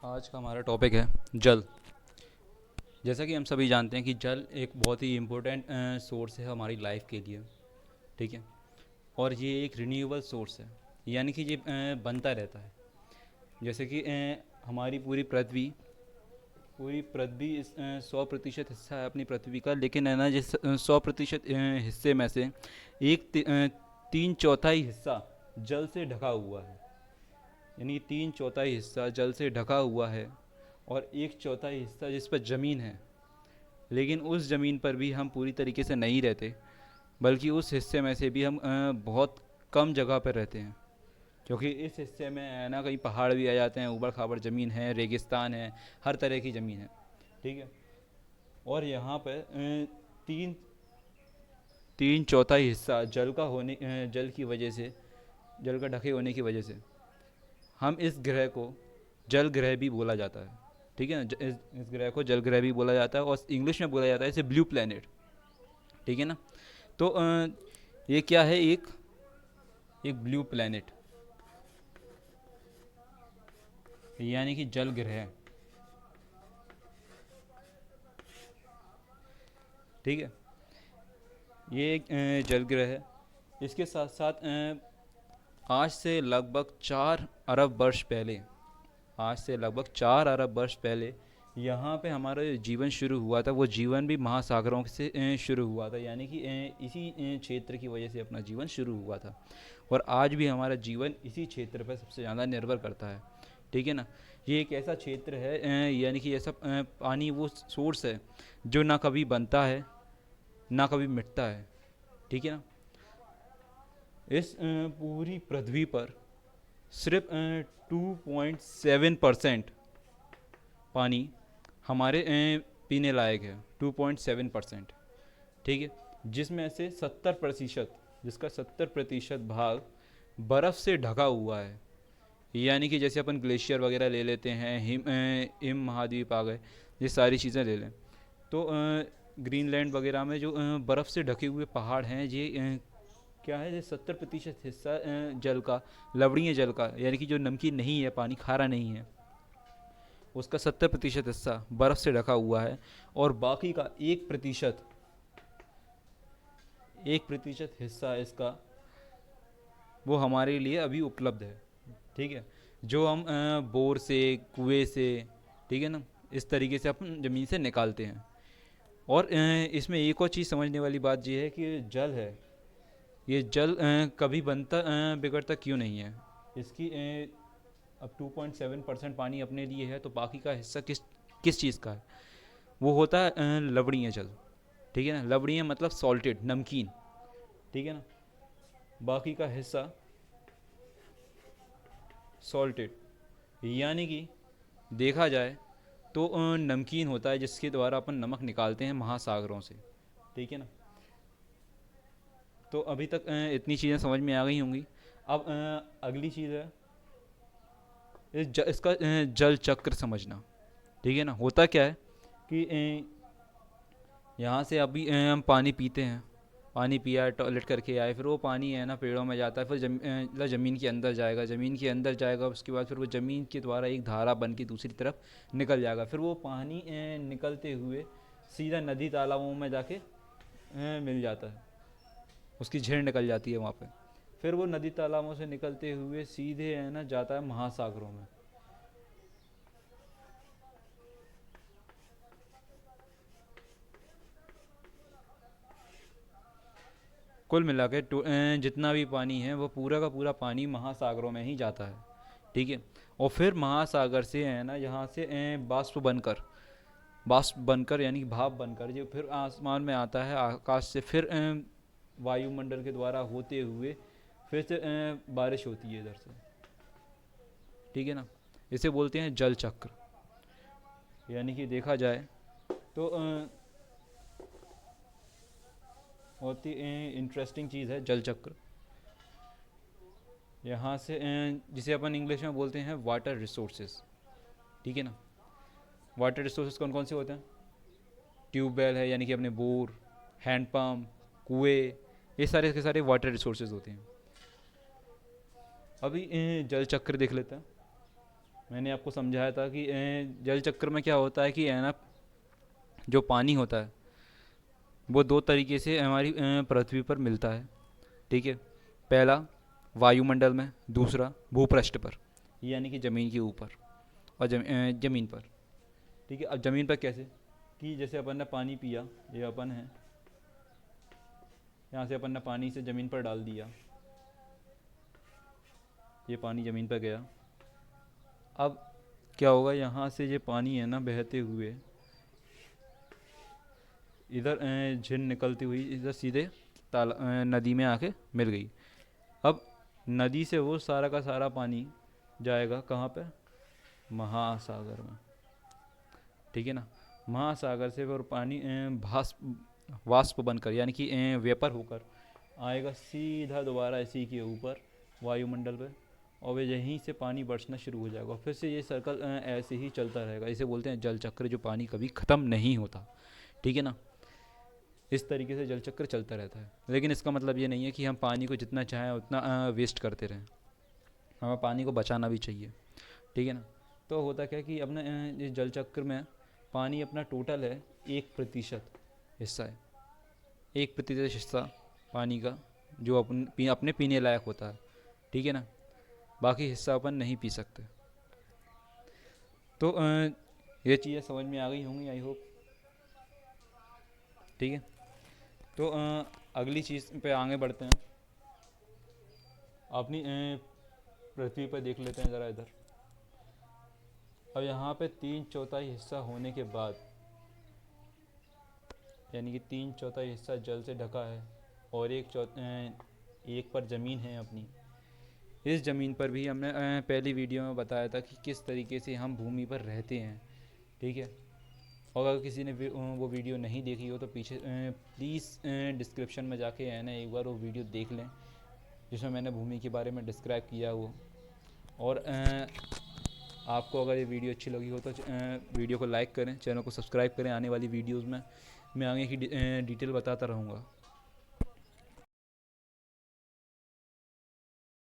आज का हमारा टॉपिक है जल। जैसा कि हम सभी जानते हैं कि जल एक बहुत ही इम्पोर्टेंट सोर्स है हमारी लाइफ के लिए। ठीक है। और ये एक रिन्यूएबल सोर्स है, यानी कि ये बनता रहता है। जैसे कि हमारी पूरी पृथ्वी इस 100% हिस्सा है अपनी पृथ्वी का, लेकिन है ना जिस 100% हिस्से में से एक 3/4 हिस्सा जल से ढका हुआ है। यानी 3/4 हिस्सा जल से ढका हुआ है और 1/4 हिस्सा जिस पर ज़मीन है। लेकिन उस ज़मीन पर भी हम पूरी तरीके से नहीं रहते, बल्कि उस हिस्से में से भी हम बहुत कम जगह पर रहते हैं। क्योंकि इस हिस्से में है ना कहीं पहाड़ भी आ जाते हैं, ऊबड़ खाबड़ ज़मीन है, रेगिस्तान है, हर तरह की ज़मीन है। ठीक है। और यहाँ पर तीन तीन चौथाई हिस्सा जल की वजह से, जल का ढके होने की वजह से हम इस ग्रह को जल ग्रह भी बोला जाता है। ठीक है ना, इस ग्रह को जल ग्रह भी बोला जाता है और इंग्लिश में बोला जाता है इसे ब्लू प्लेनेट। ठीक है ना। तो ये क्या है, एक एक ब्लू प्लेनेट, यानी कि जल ग्रह। ठीक है। ये एक जल ग्रह है। इसके साथ साथ आज से लगभग 4 अरब वर्ष पहले, आज से लगभग 4 अरब वर्ष पहले यहाँ पे हमारा जो जीवन शुरू हुआ था, वो जीवन भी महासागरों से शुरू हुआ था। यानी कि इसी क्षेत्र की वजह से अपना जीवन शुरू हुआ था। और आज भी हमारा जीवन इसी क्षेत्र पर सबसे ज़्यादा निर्भर करता है। ठीक है ना। ये एक ऐसा क्षेत्र है, यानी कि ऐसा पानी वो सोर्स है जो ना कभी बनता है ना कभी मिटता है। ठीक है ना। इस पूरी पृथ्वी पर सिर्फ 2.7% पानी हमारे पीने लायक है। 2.7%। ठीक है। जिसमें से 70%, जिसका 70% भाग बर्फ़ से ढका हुआ है। यानी कि जैसे अपन ग्लेशियर वगैरह ले लेते हैं, हिम महाद्वीप आ गए, ये सारी चीज़ें ले लें तो ग्रीनलैंड वगैरह में जो बर्फ़ से ढके हुए पहाड़ हैं, ये क्या है, ये 70% हिस्सा जल का, लवणीय जल का, यानी कि जो नमकीन नहीं है, पानी खारा नहीं है, उसका 70% हिस्सा बर्फ़ से ढका हुआ है। और बाकी का 1% हिस्सा इसका वो हमारे लिए अभी उपलब्ध है। ठीक है। जो हम बोर से, कुएं से, ठीक है ना, इस तरीके से अपन ज़मीन से निकालते हैं। और इसमें एक और चीज़ समझने वाली बात ये है कि जल है, ये जल कभी बनता बिगड़ता क्यों नहीं है। इसकी अब 2.7% पानी अपने लिए है, तो बाकी का हिस्सा किस किस चीज़ का है, वो होता है लवणीय जल। ठीक है ना। लवणीय मतलब सॉल्टेड, नमकीन। ठीक है ना। बाकी का हिस्सा सॉल्टेड, यानी कि देखा जाए तो नमकीन होता है, जिसके द्वारा अपन नमक निकालते हैं महासागरों से। ठीक है ना। तो अभी तक इतनी चीज़ें समझ में आ गई होंगी। अब अगली चीज़ है इसका जल चक्र समझना। ठीक है ना। होता क्या है कि यहाँ से अभी हम पानी पीते हैं, पानी पिया, टॉयलेट करके आए, फिर वो पानी है ना पेड़ों में जाता है, फिर मतलब ज़मीन के अंदर जाएगा, ज़मीन के अंदर जाएगा, उसके बाद फिर वो ज़मीन के द्वारा एक धारा बन के दूसरी तरफ निकल जाएगा। फिर वो पानी निकलते हुए सीधा नदी तालाबों में जाके मिल जाता है, उसकी झील निकल जाती है वहाँ पे। फिर वो नदी तालाबों से निकलते हुए सीधे है ना जाता है महासागरों में। कुल मिला के जितना भी पानी है वो पूरा का पूरा पानी महासागरों में ही जाता है। ठीक है। और फिर महासागर से है ना यहाँ से बाष्प बनकर यानी कि भाप बनकर जो फिर आसमान में आता है, आकाश से फिर वायुमंडल के द्वारा होते हुए फिर से बारिश होती है इधर से। ठीक है ना। इसे बोलते हैं जल चक्र। यानी कि देखा जाए तो बहुत ही इंटरेस्टिंग चीज़ है जल चक्र। यहाँ से जिसे अपन इंग्लिश में बोलते हैं वाटर रिसोर्सेज। ठीक है ना। वाटर रिसोर्सेज कौन कौन से होते हैं? ट्यूबवेल है, यानी कि अपने बोर, हैंडपम्प, कुएं, ये सारे के सारे वाटर रिसोर्सेज होते हैं। अभी जल चक्र देख लेते हैं। मैंने आपको समझाया था कि जल चक्र में क्या होता है कि है ना, जो पानी होता है वो दो तरीके से हमारी पृथ्वी पर मिलता है। ठीक है, पहला वायुमंडल में, दूसरा भूपृष्ठ पर, यानी कि ज़मीन के ऊपर और ज़मीन पर। ठीक है, अब ज़मीन पर कैसे, कि जैसे अपन ने पानी पिया, ये अपन है, यहाँ से अपन ने पानी से ज़मीन पर डाल दिया, ये पानी ज़मीन पर गया। अब क्या होगा, यहाँ से ये पानी है ना बहते हुए इधर झिन निकलती हुई इधर सीधे नदी में आके मिल गई। अब नदी से वो सारा का सारा पानी जाएगा कहाँ पे, महासागर में। ठीक है ना, महासागर से वो पानी वाष्प बनकर, यानी कि वेपर होकर आएगा सीधा दोबारा इसी के ऊपर वायुमंडल पे, और वे यहीं से पानी बरसना शुरू हो जाएगा। फिर से ये सर्कल ऐसे ही चलता रहेगा। इसे बोलते हैं जल चक्र, जो पानी कभी ख़त्म नहीं होता। ठीक है ना, इस तरीके से जल चक्र चलता रहता है। लेकिन इसका मतलब ये नहीं है कि हम पानी को जितना चाहें उतना वेस्ट करते रहें, हमें पानी को बचाना भी चाहिए। ठीक है ना, तो होता क्या है कि अपने इस जल चक्र में पानी अपना टोटल है 1% हिस्सा है, 1% हिस्सा पानी का जो अपने पीने लायक होता है। ठीक है ना, बाकी हिस्सा अपन नहीं पी सकते। तो ये चीज़ें समझ में आ गई होंगी, आई होप। ठीक है, तो अगली चीज़ पे आगे बढ़ते हैं। अपनी पृथ्वी पर देख लेते हैं ज़रा इधर। अब यहाँ पे 3/4 हिस्सा होने के बाद, यानी कि 3/4 हिस्सा जल से ढका है और एक पर ज़मीन है अपनी। इस ज़मीन पर भी हमने पहली वीडियो में बताया था कि किस तरीके से हम भूमि पर रहते हैं। ठीक है, और अगर किसी ने वो वीडियो नहीं देखी हो तो पीछे प्लीज़ डिस्क्रिप्शन में जाके है ना एक बार वो वीडियो देख लें, जिसमें मैंने भूमि के बारे में डिस्क्राइब किया हो। और आपको अगर ये वीडियो अच्छी लगी हो तो वीडियो को लाइक करें, चैनल को सब्सक्राइब करें। आने वाली वीडियोज़ में मैं आगे की डिटेल बताता रहूँगा।